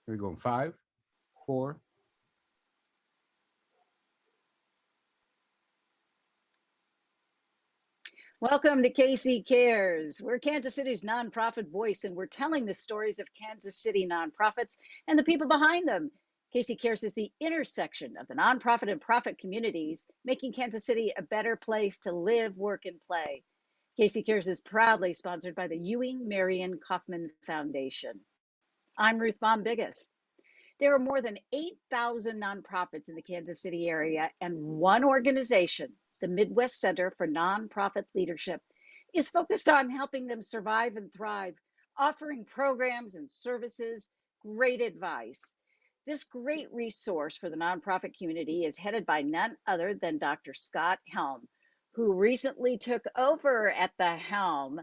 Here we go in 5, 4. Welcome to KC Cares. We're Kansas City's nonprofit voice, and we're telling the stories of Kansas City nonprofits and the people behind them. KC Cares is the intersection of the nonprofit and profit communities, making Kansas City a better place to live, work, and play. KC Cares is proudly sponsored by the Ewing Marion Kauffman Foundation. I'm Ruth Bombigas. There are more than 8,000 nonprofits in the Kansas City area, and one organization, the Midwest Center for Nonprofit Leadership, is focused on helping them survive and thrive, offering programs and services, great advice. This great resource for the nonprofit community is headed by none other than Dr. Scott Helm, who recently took over at the helm.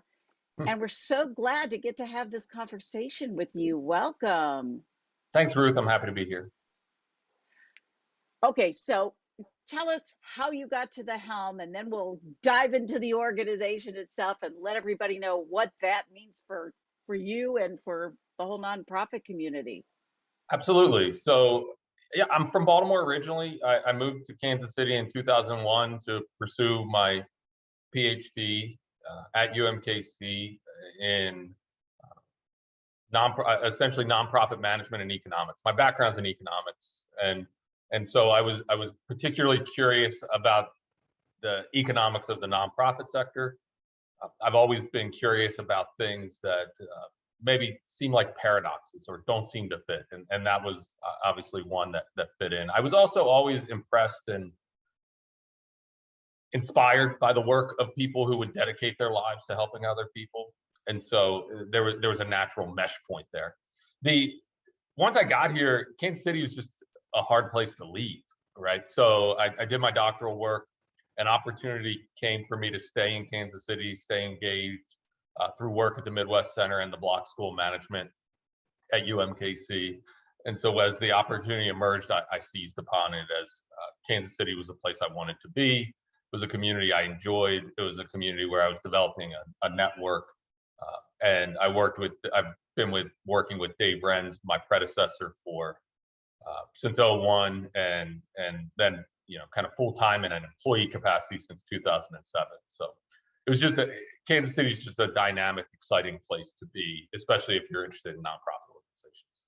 And we're so glad to get to have this conversation with you. Welcome. Thanks, Ruth. I'm happy to be here. Okay, so tell us how you got to the helm, and then we'll dive into the organization itself and let everybody know what that means for you and for the whole nonprofit community. Absolutely. So, yeah, I'm from Baltimore originally. I moved to Kansas City in 2001 to pursue my PhD at UMKC in essentially nonprofit management and economics. My background's in economics, and so I was particularly curious about the economics of the nonprofit sector. I've always been curious about things that maybe seem like paradoxes or don't seem to fit, and that was obviously one that fit in. I was also always impressed and inspired by the work of people who would dedicate their lives to helping other people. And so there was a natural mesh point there. Once I got here, Kansas City was just a hard place to leave, right? So I did my doctoral work. An opportunity came for me to stay in Kansas City, stay engaged through work at the Midwest Center and the Block School of Management at UMKC. And so as the opportunity emerged, I seized upon it, as Kansas City was a place I wanted to be. It was a community I enjoyed. It was a community where I was developing a network. And I've been working with Dave Renz, my predecessor, for since '01, and then kind of full time in an employee capacity since 2007. So it was Kansas City is just a dynamic, exciting place to be, especially if you're interested in nonprofit organizations.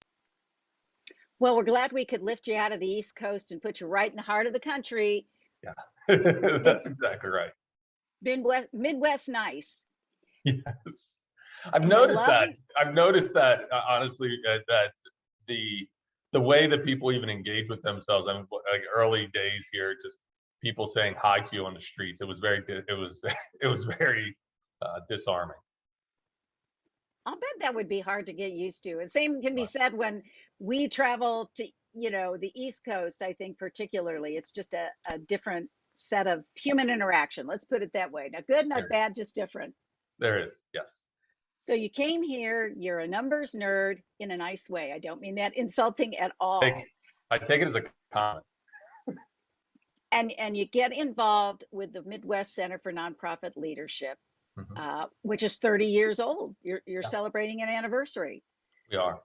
Well, we're glad we could lift you out of the East Coast and put you right in the heart of the country. Yeah, that's exactly right. Midwest nice. Yes. I've noticed that honestly, that the way that people even engage with themselves. I mean, like early days here, just people saying hi to you on the streets. It was very disarming. I'll bet that would be hard to get used to. The same can be said when we travel to the East Coast. I think particularly, it's just a different set of human interaction. Let's put it that way. Not good, not bad, just different. There is, yes. So you came here, you're a numbers nerd in a nice way. I don't mean that insulting at all. I take it as a compliment. And you get involved with the Midwest Center for Nonprofit Leadership, which is 30 years old. You're celebrating an anniversary. We are.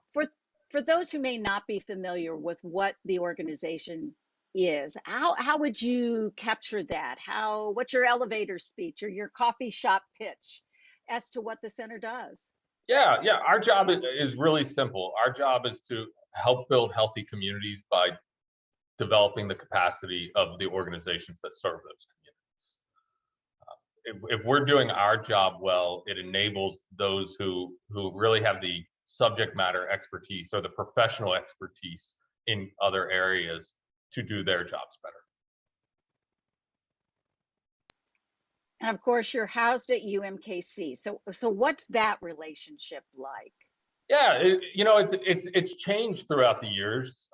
For those who may not be familiar with what the organization is, how would you capture that? What's your elevator speech or your coffee shop pitch as to what the center does? Yeah. Our job is really simple. Our job is to help build healthy communities by developing the capacity of the organizations that serve those communities. If we're doing our job well, it enables those who really have the subject matter expertise or the professional expertise in other areas to do their jobs better. And of course, you're housed at UMKC. So what's that relationship like? Yeah, it's changed throughout the years.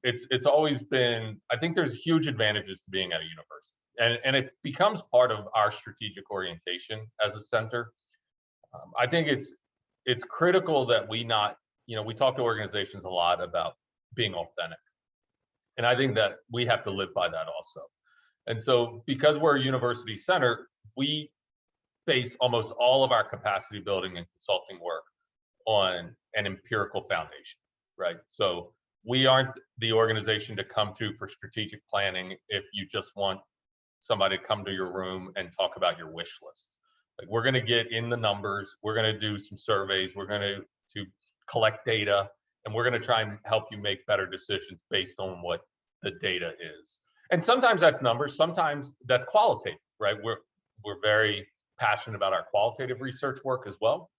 It's always been. I think there's huge advantages to being at a university, and it becomes part of our strategic orientation as a center. I think it's critical that we talk to organizations a lot about being authentic, and I think that we have to live by that also. And so, because we're a university center, we base almost all of our capacity building and consulting work on an empirical foundation, right? So we aren't the organization to come to for strategic planning if you just want somebody to come to your room and talk about your wish list. Like, we're going to get in the numbers, we're going to do some surveys, we're going to collect data, and we're going to try and help you make better decisions based on what the data is. And sometimes that's numbers, sometimes that's qualitative, right? We're very passionate about our qualitative research work as well.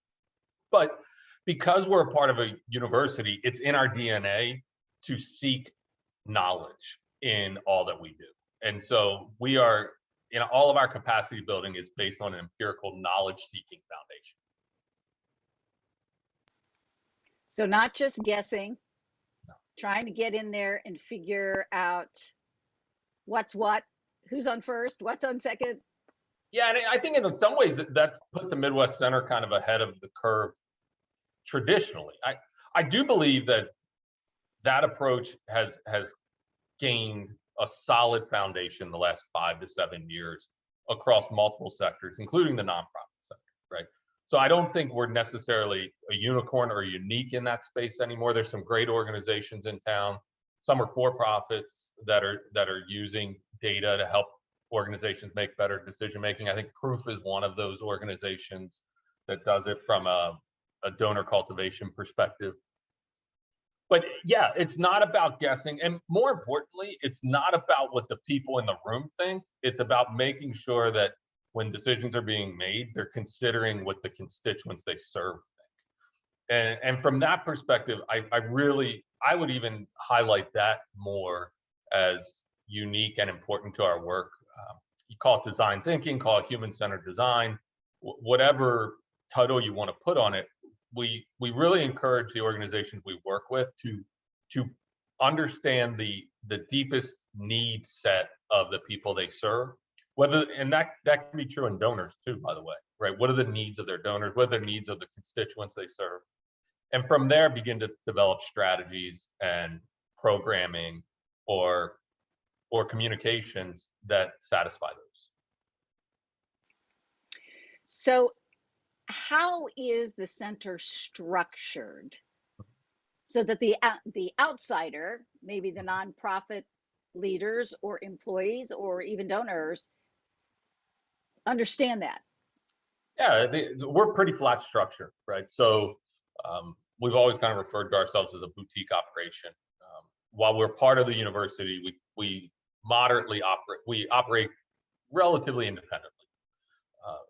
But because we're a part of a university, it's in our DNA to seek knowledge in all that we do. And so we are, in all of our capacity building is based on an empirical knowledge seeking foundation. So not just guessing, trying to get in there and figure out what's what, who's on first, what's on second. Yeah, and I think in some ways that's put the Midwest Center kind of ahead of the curve traditionally. I do believe that approach has gained a solid foundation the last 5 to 7 years across multiple sectors, including the nonprofit sector, right? So I don't think we're necessarily a unicorn or unique in that space anymore. There's some great organizations in town. Some are for-profits that are using data to help organizations make better decision making. I think Proof is one of those organizations that does it from a donor cultivation perspective. But yeah, it's not about guessing. And more importantly, it's not about what the people in the room think. It's about making sure that when decisions are being made, they're considering what the constituents they serve think. And from that perspective, I would even highlight that more as unique and important to our work. You call it design thinking, call it human-centered design, whatever title you want to put on it. We really encourage the organizations we work with to understand the deepest need set of the people they serve. And that can be true in donors too, by the way, right? What are the needs of their donors? What are the needs of the constituents they serve? And from there, begin to develop strategies and programming or communications that satisfy those. So how is the center structured so that the outsider, maybe the nonprofit leaders or employees or even donors, understand that? Yeah, we're pretty flat structure, right? So we've always kind of referred to ourselves as a boutique operation. While we're part of the university, we moderately operate relatively independently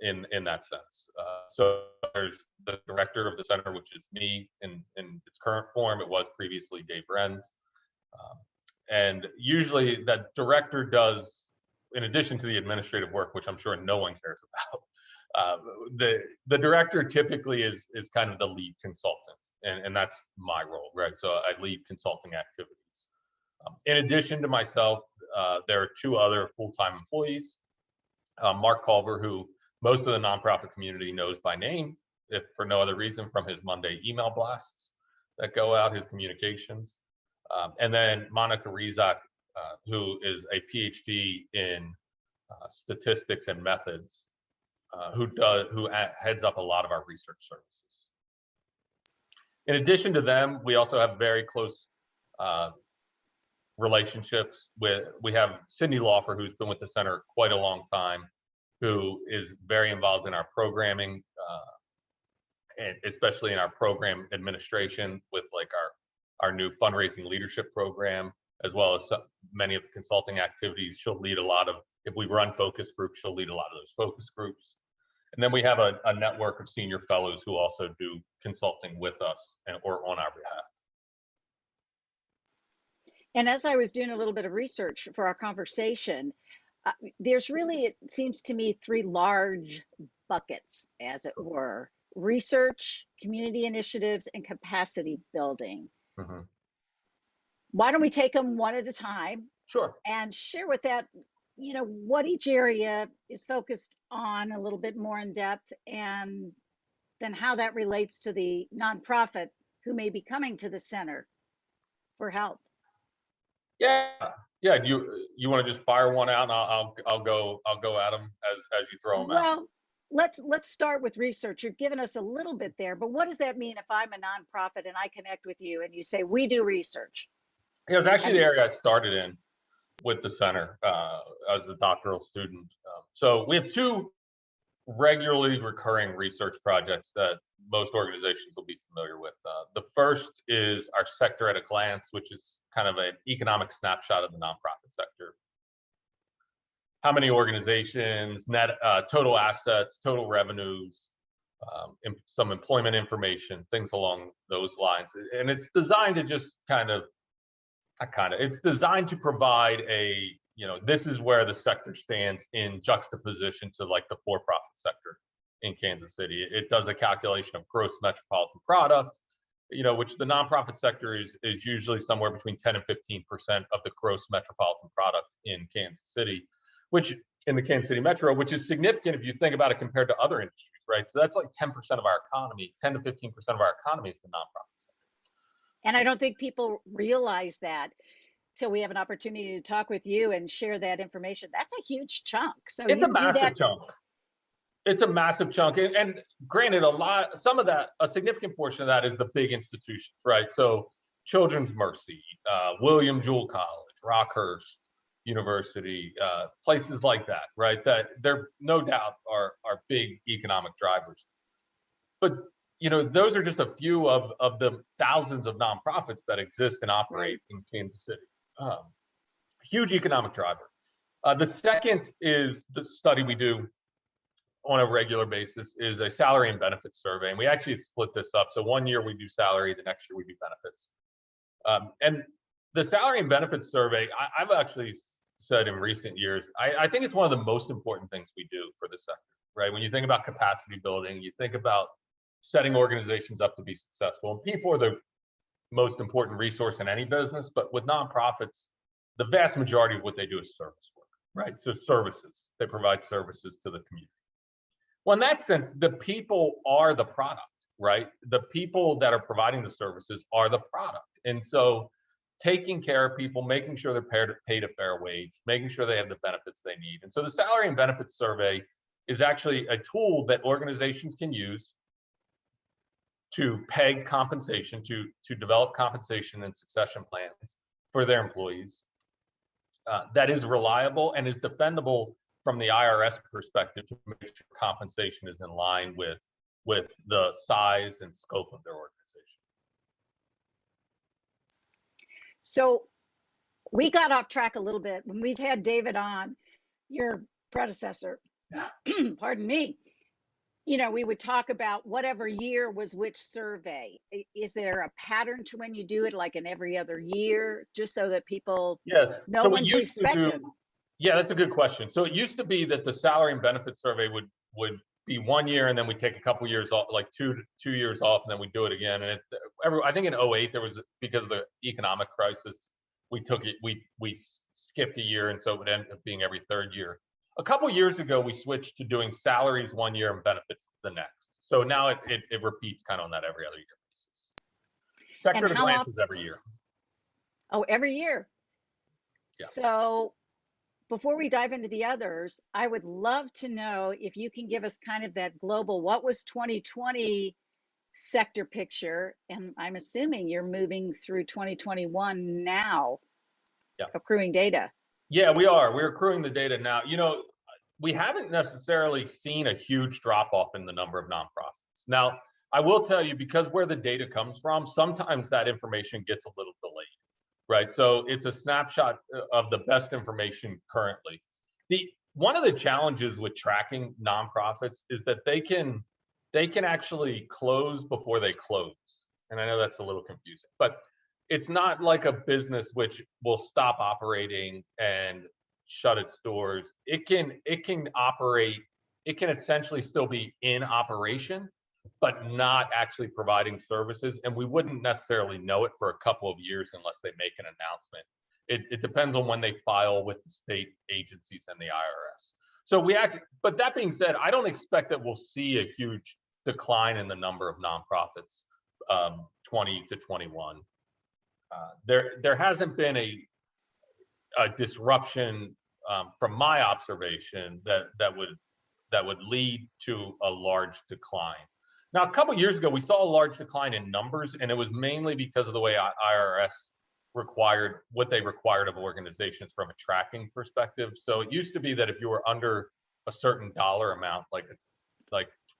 in that sense. So there's the director of the center, which is me in its current form. It was previously Dave Renz. And usually that director does, in addition to the administrative work, which I'm sure no one cares about, the director typically is kind of the lead consultant, and that's my role, right? So I lead consulting activities. In addition to myself, there are 2 other full-time employees. Mark Culver, who most of the nonprofit community knows by name, if for no other reason, from his Monday email blasts that go out, his communications. And then Monica Rizak, who is a PhD in statistics and methods, who heads up a lot of our research services. In addition to them, we also have very close relationships we have Cindy Laufer, who's been with the center quite a long time, who is very involved in our programming, and especially in our program administration with like our new fundraising leadership program, as well as many of the consulting activities. She'll lead a lot of, if we run focus groups, she'll lead a lot of those focus groups. And then we have a network of senior fellows who also do consulting with us or on our behalf. And as I was doing a little bit of research for our conversation, there's really, it seems to me, 3 large buckets, as it were: research, community initiatives, and capacity building. Mm-hmm. Why don't we take them one at a time? Sure. And share with that, what each area is focused on a little bit more in depth, and then how that relates to the nonprofit who may be coming to the center for help. Yeah. You want to just fire one out, and I'll go at them as you throw them out. let's start with research. You've given us a little bit there, but what does that mean if I'm a nonprofit and I connect with you and you say we do research? It was actually the area I started in with the center as a doctoral student. So we have two regularly recurring research projects that most organizations will be familiar with. The first is our sector at a glance, which is kind of an economic snapshot of the nonprofit sector. How many organizations, net total assets, total revenues, some employment information, things along those lines. And it's designed to just it's designed to provide this is where the sector stands in juxtaposition to like the for-profit sector in Kansas City. It does a calculation of gross metropolitan product, which the nonprofit sector is usually somewhere between 10 and 15% of the gross metropolitan product in Kansas City, which in the Kansas City metro, which is significant if you think about it compared to other industries, right? So that's like 10% of our economy, 10 to 15% of our economy is the nonprofit sector. And I don't think people realize that till we have an opportunity to talk with you and share that information. That's a huge chunk. So it's you a massive chunk. It's a massive chunk. And granted, a significant portion of that is the big institutions, right? So Children's Mercy, William Jewell College, Rockhurst University, places like that, right? That they're no doubt are big economic drivers. But those are just a few of the thousands of nonprofits that exist and operate in Kansas City. Huge economic driver. The second is the study we do on a regular basis is a salary and benefits survey. And we actually split this up. So one year we do salary, the next year we do benefits. And the salary and benefits survey, I've actually said in recent years, I think it's one of the most important things we do for the sector, right? When you think about capacity building, you think about setting organizations up to be successful. And people are the most important resource in any business, but with nonprofits, the vast majority of what they do is service work, right? So services, they provide services to the community. Well, in that sense, the people are the product, right? The people that are providing the services are the product. And so taking care of people, making sure they're paid a fair wage, making sure they have the benefits they need. And so the salary and benefits survey is actually a tool that organizations can use to peg compensation, to develop compensation and succession plans for their employees that is reliable and is defendable from the IRS perspective to make sure compensation is in line with the size and scope of their organization. So we got off track a little bit when we've had David on, your predecessor. Pardon me. We would talk about whatever year was which survey. Is there a pattern to when you do it, like in every other year, just so that people know when to expect it? Yeah, that's a good question. So it used to be that the salary and benefits survey would be 1 year, and then we take a couple years off, like two years off, and then we do it again. And I think in 2008 there was, because of the economic crisis, we skipped a year, and so it would end up being every third year. A couple years ago, we switched to doing salaries 1 year and benefits the next. So now it repeats kind of on that every other year basis. Sector at a glance is every year. Oh, every year. Yeah. So before we dive into the others, I would love to know if you can give us kind of that global, what was 2020 sector picture? And I'm assuming you're moving through 2021 now, accruing data. Yeah, we are. We're accruing the data now. We haven't necessarily seen a huge drop off in the number of nonprofits. Now, I will tell you, because where the data comes from, sometimes that information gets a little delayed, right? So it's a snapshot of the best information currently. One of the challenges with tracking nonprofits is that they can actually close before they close. And I know that's a little confusing, but it's not like a business which will stop operating and shut its doors. It can operate, it can essentially still be in operation, but not actually providing services. And we wouldn't necessarily know it for a couple of years unless they make an announcement. It depends on when they file with the state agencies and the IRS. So but that being said, I don't expect that we'll see a huge decline in the number of nonprofits 20 to 21. There hasn't been a disruption from my observation that would that would lead to a large decline. Now, a couple of years ago, we saw a large decline in numbers, and it was mainly because of the way IRS required what they required of organizations from a tracking perspective. So it used to be that if you were under a certain dollar amount, like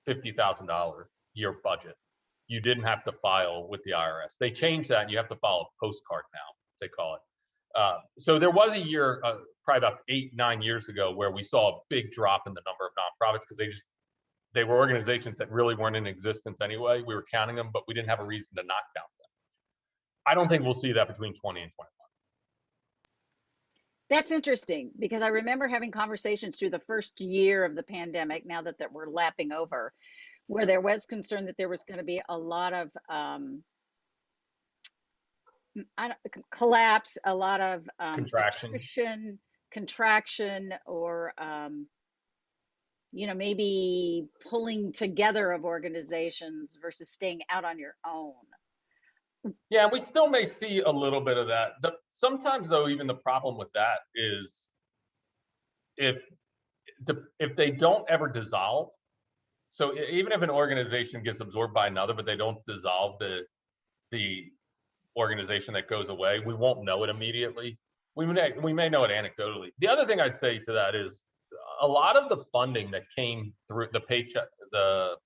$50,000 year budget, you didn't have to file with the IRS. They changed that, and you have to file a postcard now, they call it. So there was a year, probably about 8-9 years ago, where we saw a big drop in the number of nonprofits because they were organizations that really weren't in existence anyway. We were counting them, but we didn't have a reason to not count them. I don't think we'll see that between 20 and 21. That's interesting because I remember having conversations through the first year of the pandemic, now that we're lapping over, where there was concern that there was going to be a lot of collapse, a lot of contraction, or maybe pulling together of organizations versus staying out on your own. Yeah, we still may see a little bit of that. Sometimes, though, even the problem with that is if they don't ever dissolve. So even if an organization gets absorbed by another, but they don't dissolve the organization that goes away, we won't know it immediately. We may know it anecdotally. The other thing I'd say to that is a lot of the funding that came through the paycheck, the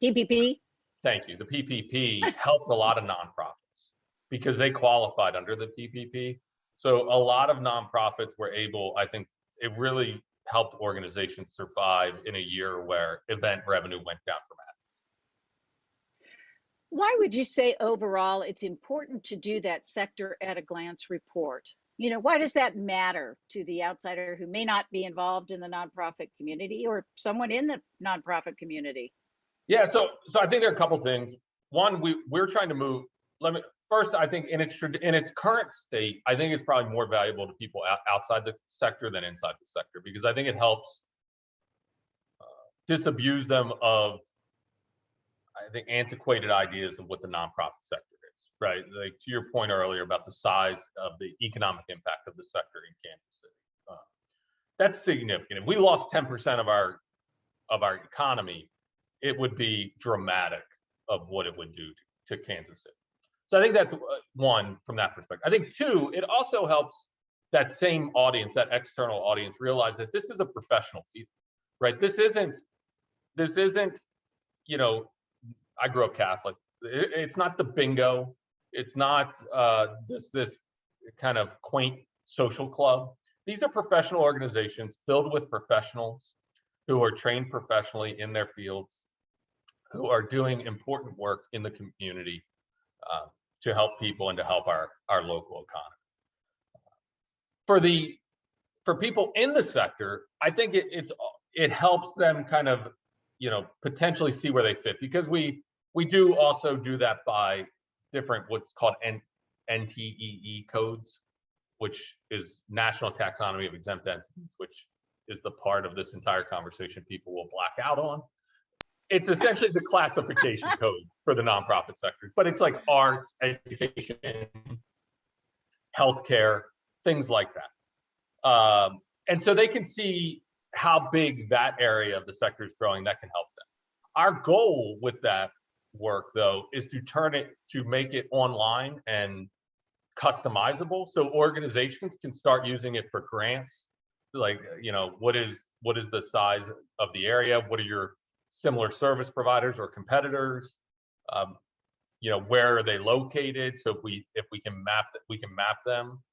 PPP. Thank you. The PPP helped a lot of nonprofits because they qualified under the PPP. So a lot of nonprofits were able, I think it really helped organizations survive in a year where event revenue went down dramatically. Why would you say overall it's important to do that sector at a glance report? Why does that matter to the outsider who may not be involved in the nonprofit community or someone in the nonprofit community? Yeah, so I think there are a couple things. One, we're trying to move. First, I think in its current state, I think it's probably more valuable to people outside the sector than inside the sector, because I think it helps disabuse them of, I think, antiquated ideas of what the nonprofit sector is, right? Like to your point earlier about the size of the economic impact of the sector in Kansas City. That's significant. If we lost 10% of our economy, it would be dramatic of what it would do to Kansas City. So I think that's one from that perspective. I think two, it also helps that same audience, that external audience, realize that this is a professional field, right? This isn't, I grew up Catholic. It's not the bingo. It's not this kind of quaint social club. These are professional organizations filled with professionals who are trained professionally in their fields, who are doing important work in the community to help people and to help our local economy. For people in the sector, I think it helps them kind of potentially see where they fit, because we do also do that by different what's called NTEE codes, which is National Taxonomy of Exempt Entities, which is the part of this entire conversation people will black out on. It's essentially the classification code for the nonprofit sectors, but it's like arts, education, healthcare, things like that. And so they can see how big that area of the sector is growing. That can help them. Our goal with that work, though, is to make it online and customizable, so organizations can start using it for grants. Like, what is the size of the area? What are your similar service providers or competitors? Where are they located? So if we can map them.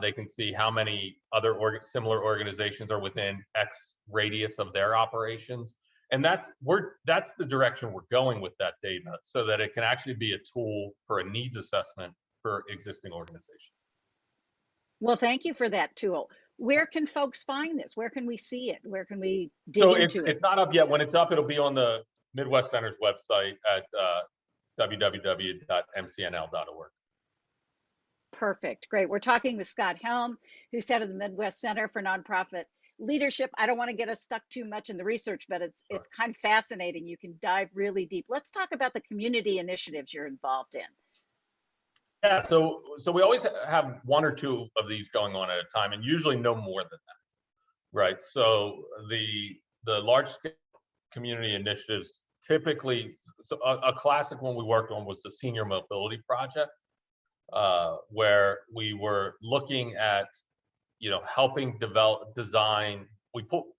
They can see how many other similar organizations are within X radius of their operations, and that's the direction we're going with that data, so that it can actually be a tool for a needs assessment for existing organizations. Well, thank you for that tool. Where can folks find this? Where can we see it? Where can we dig into it? It's not up yet. When it's up, it'll be on the Midwest Center's website at www.mcnl.org. Perfect. Great. We're talking with Scott Helm, who's head of the Midwest Center for Nonprofit Leadership. I don't want to get us stuck too much in the research, but it's kind of fascinating. You can dive really deep. Let's talk about the community initiatives you're involved in. Yeah, so we always have one or two of these going on at a time, and usually no more than that, right? So the large scale community initiatives typically, so a classic one we worked on was the senior mobility project, where we were looking at, helping design.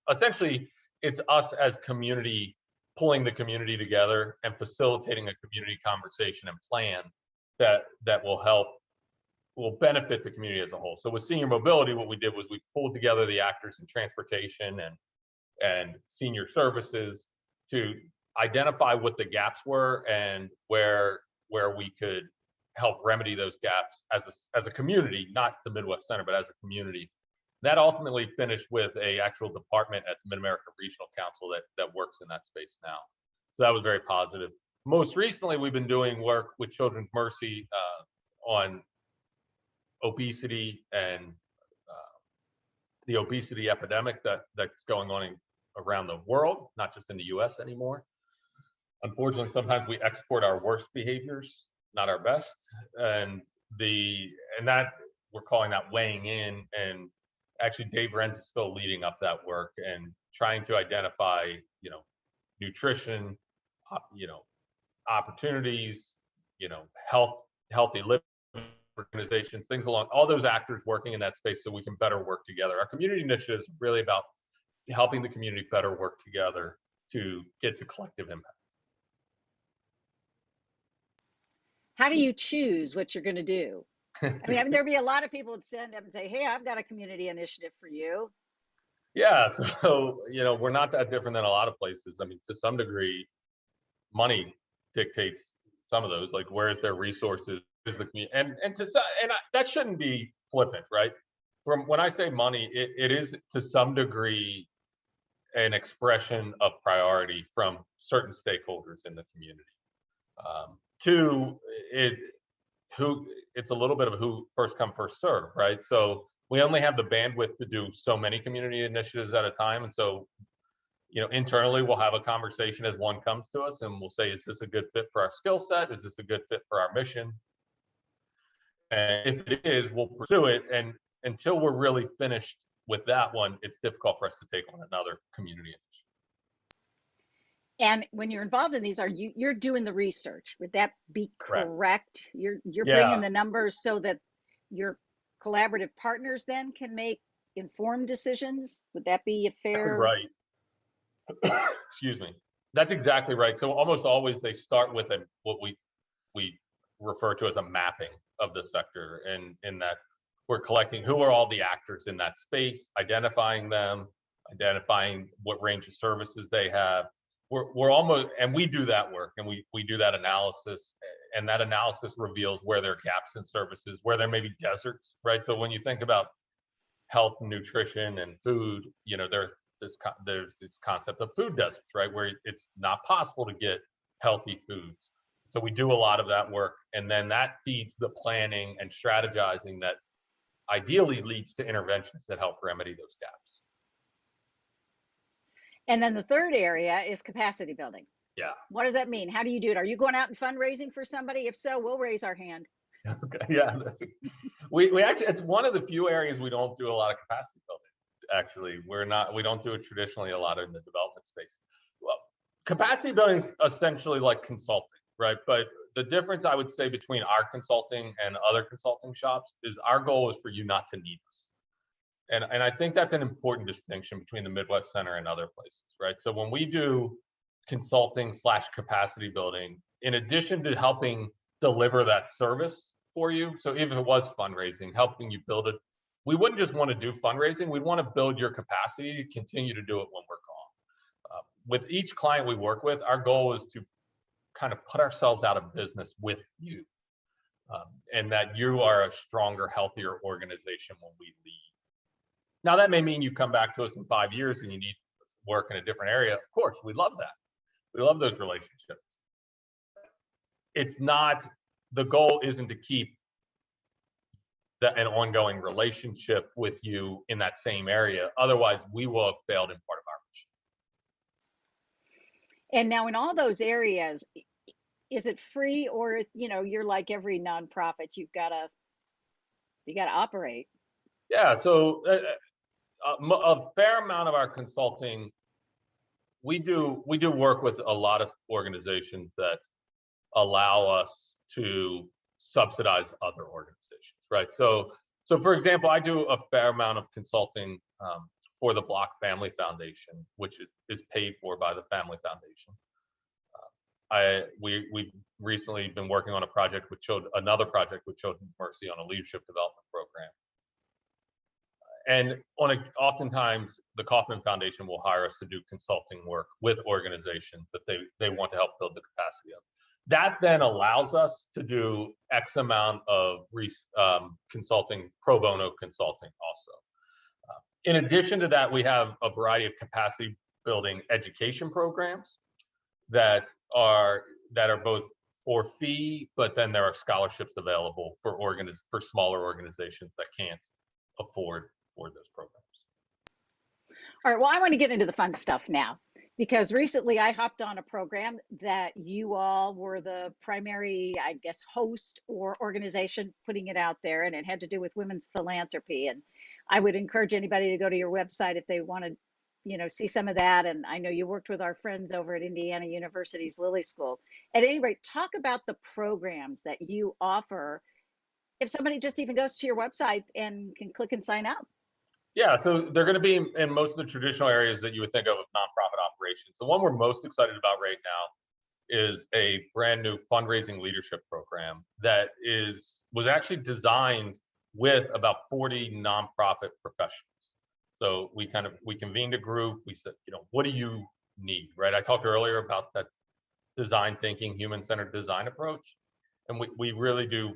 Essentially, it's us as community pulling the community together and facilitating a community conversation and plan that will benefit the community as a whole. So with senior mobility, what we did was we pulled together the actors in transportation and senior services to identify what the gaps were and where we could help remedy those gaps as a community, not the Midwest Center, but as a community. That ultimately finished with a actual department at the Mid-America Regional Council that works in that space now. So that was very positive. Most recently, we've been doing work with Children's Mercy on obesity and the obesity epidemic that's going on around the world, not just in the US anymore. Unfortunately, sometimes we export our worst behaviors, not our best. And that we're calling that weighing in. And actually Dave Renz is still leading up that work and trying to identify, nutrition, opportunities, healthy living organizations, things along, all those actors working in that space so we can better work together. Our community initiatives are really about helping the community better work together to get to collective impact. How do you choose what you're going to do? I mean, there'd be a lot of people would stand up and say, hey, I've got a community initiative for you. Yeah, so, we're not that different than a lot of places. I mean, to some degree, money dictates some of those, like where is their resources, is the community, that shouldn't be flippant, right? From when I say money, it is to some degree an expression of priority from certain stakeholders in the community. Two, it's a little bit of who first come, first serve, right? So we only have the bandwidth to do so many community initiatives at a time. And so, internally we'll have a conversation as one comes to us and we'll say, is this a good fit for our skill set? Is this a good fit for our mission? And if it is, we'll pursue it. And until we're really finished with that one, it's difficult for us to take on another community initiative. And when you're involved in these, you're doing the research? Would that be correct? You're bringing the numbers so that your collaborative partners then can make informed decisions? Would that be a fair? Right. Excuse me. That's exactly right. So almost always they start with what we refer to as a mapping of the sector, and in that we're collecting who are all the actors in that space, identifying them, identifying what range of services they have. We're almost, and we do that work and we do that analysis, and that analysis reveals where there are gaps in services, where there may be deserts, right? So when you think about health and nutrition and food, there's this concept of food deserts, right? Where it's not possible to get healthy foods. So we do a lot of that work, and then that feeds the planning and strategizing that ideally leads to interventions that help remedy those gaps. And then the third area is capacity building. Yeah. What does that mean? How do you do it? Are you going out and fundraising for somebody? If so, we'll raise our hand. Okay. Yeah. We actually, it's one of the few areas we don't do a lot of capacity building. Actually, we don't do it traditionally a lot in the development space. Well, capacity building is essentially like consulting, right? But the difference I would say between our consulting and other consulting shops is our goal is for you not to need us. And I think that's an important distinction between the Midwest Center and other places, right? So when we do consulting / capacity building, in addition to helping deliver that service for you, so even if it was fundraising, helping you build it, we wouldn't just want to do fundraising, we'd want to build your capacity to continue to do it when we're gone. With each client we work with, our goal is to kind of put ourselves out of business with you, and that you are a stronger, healthier organization when we leave. Now, that may mean you come back to us in 5 years and you need work in a different area. Of course, we love that. We love those relationships. It's not, the goal isn't to keep an ongoing relationship with you in that same area. Otherwise, we will have failed in part of our mission. And now in all those areas, is it free, or, you're like every nonprofit, you got to operate? Yeah, so a fair amount of our consulting we do work with a lot of organizations that allow us to subsidize other organizations, right? So for example, I do a fair amount of consulting for the Block Family Foundation, which is paid for by the Family Foundation. We've recently been working on another project with Children's Mercy on a leadership development program. And oftentimes the Kauffman Foundation will hire us to do consulting work with organizations that they want to help build the capacity of. That then allows us to do X amount of consulting, pro bono consulting also. In addition to that, we have a variety of capacity building education programs that are both for fee, but then there are scholarships available for smaller organizations that can't afford those programs. All right, well, I want to get into the fun stuff now, because recently I hopped on a program that you all were the primary, I guess, host or organization putting it out there, and it had to do with women's philanthropy. And I would encourage anybody to go to your website if they want to, see some of that. And I know you worked with our friends over at Indiana University's Lilly School. At any rate, talk about the programs that you offer if somebody just even goes to your website and can click and sign up. Yeah, so they're going to be in most of the traditional areas that you would think of nonprofit operations. The one we're most excited about right now is a brand new fundraising leadership program that was actually designed with about 40 nonprofit professionals. So we convened a group. We said, what do you need, right? I talked earlier about that design thinking, human-centered design approach, and we really do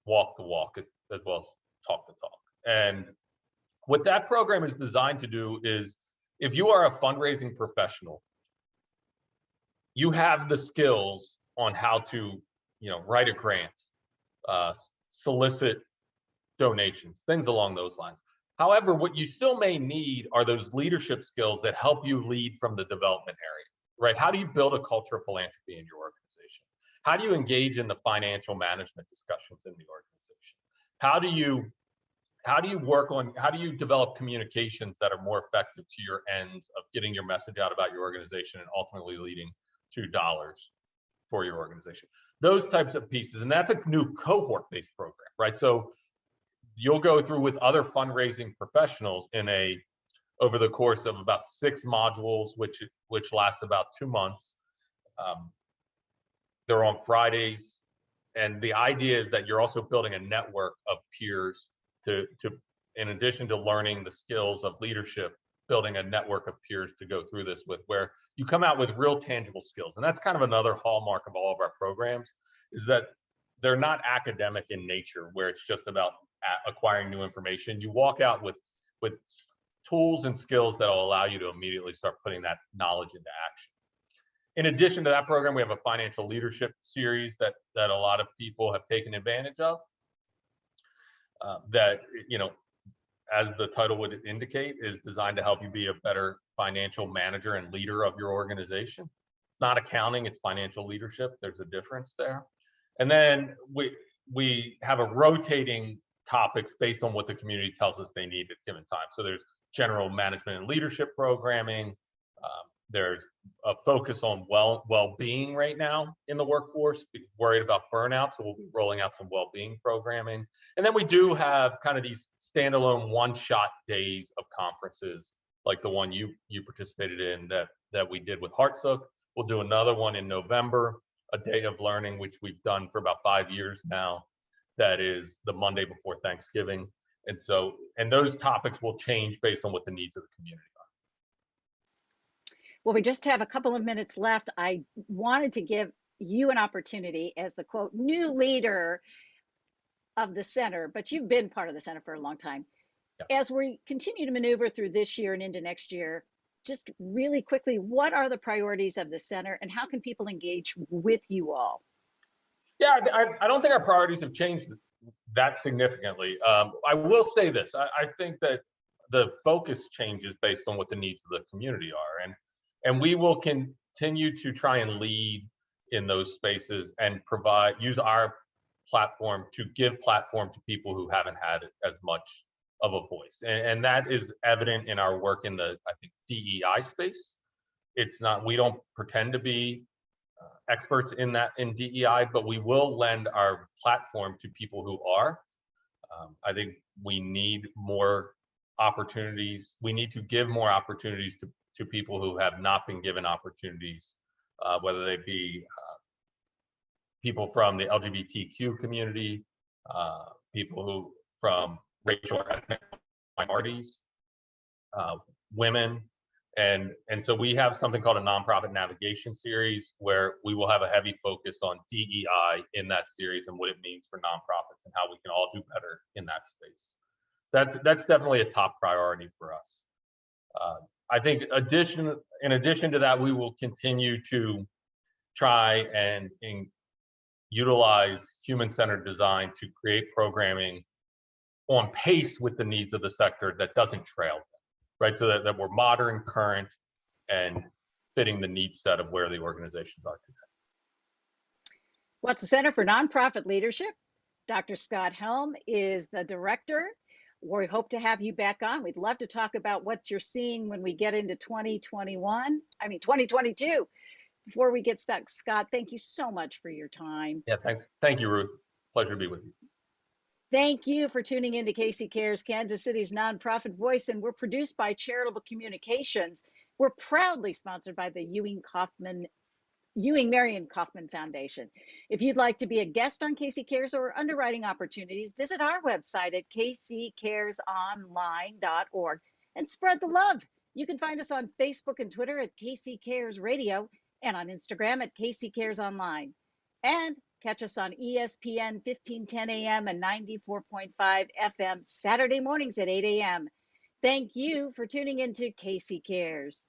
walk the walk as well as talk the talk. And what that program is designed to do is, if you are a fundraising professional, you have the skills on how to, write a grant, solicit donations, things along those lines. However, what you still may need are those leadership skills that help you lead from the development area, right? How do you build a culture of philanthropy in your organization? How do you engage in the financial management discussions in the organization? How do you develop communications that are more effective to your ends of getting your message out about your organization and ultimately leading to dollars for your organization? Those types of pieces. And that's a new cohort-based program, right? So you'll go through with other fundraising professionals over the course of about 6 modules, which last about 2 months. They're on Fridays. And the idea is that you're also building a network of peers to in addition to learning the skills of leadership, building a network of peers to go through this with, where you come out with real tangible skills. And that's kind of another hallmark of all of our programs, is that they're not academic in nature, where it's just about acquiring new information. You walk out with tools and skills that will allow you to immediately start putting that knowledge into action. In addition to that program, we have a financial leadership series that a lot of people have taken advantage of. That, as the title would indicate, is designed to help you be a better financial manager and leader of your organization. It's not accounting, it's financial leadership. There's a difference there. And then we have a rotating topics based on what the community tells us they need at a given time. So there's general management and leadership programming. There's a focus on well-being right now in the workforce, worried about burnout. So we'll be rolling out some well-being programming. And then we do have kind of these standalone one-shot days of conferences, like the one you participated in that we did with Heartsook. We'll do another one in November, a day of learning, which we've done for about 5 years now. That is the Monday before Thanksgiving. And those topics will change based on what the needs of the community are. Well, we just have a couple of minutes left. I wanted to give you an opportunity as the, quote, new leader of the center, but you've been part of the center for a long time. Yeah. As we continue to maneuver through this year and into next year, just really quickly, what are the priorities of the center and how can people engage with you all? Yeah, I don't think our priorities have changed that significantly. I will say this, I think that the focus changes based on what the needs of the community are. And we will continue to try and lead in those spaces and use our platform to give platform to people who haven't had as much of a voice. And that is evident in our work in the, I think, DEI space. It's not, we don't pretend to be experts in that in DEI, but we will lend our platform to people who are. I think we need more opportunities. We need to give more opportunities to people who have not been given opportunities, whether they be people from the LGBTQ community, people who from racial or ethnic minorities, women. And so we have something called a nonprofit navigation series where we will have a heavy focus on DEI in that series and what it means for nonprofits and how we can all do better in that space. That's definitely a top priority for us. I think in addition to that, we will continue to try and utilize human-centered design to create programming on pace with the needs of the sector that doesn't trail them, right? So that we're modern, current, and fitting the needs set of where the organizations are today. What's the Center for Nonprofit Leadership? Dr. Scott Helm is the director. We hope to have you back on. We'd love to talk about what you're seeing when we get into 2022. Before we get stuck, Scott, thank you so much for your time. Yeah, thanks. Thank you, Ruth. Pleasure to be with you. Thank you for tuning in to Casey Cares, Kansas City's nonprofit voice, and we're produced by Charitable Communications. We're proudly sponsored by the Ewing Marion Kaufman Foundation. If you'd like to be a guest on Casey Cares or underwriting opportunities, visit our website at kccaresonline.org and spread the love. You can find us on Facebook and Twitter at Casey Cares Radio and on Instagram at Casey Cares Online. And catch us on ESPN 1510 AM and 94.5 FM Saturday mornings at 8 AM. Thank you for tuning into Casey Cares.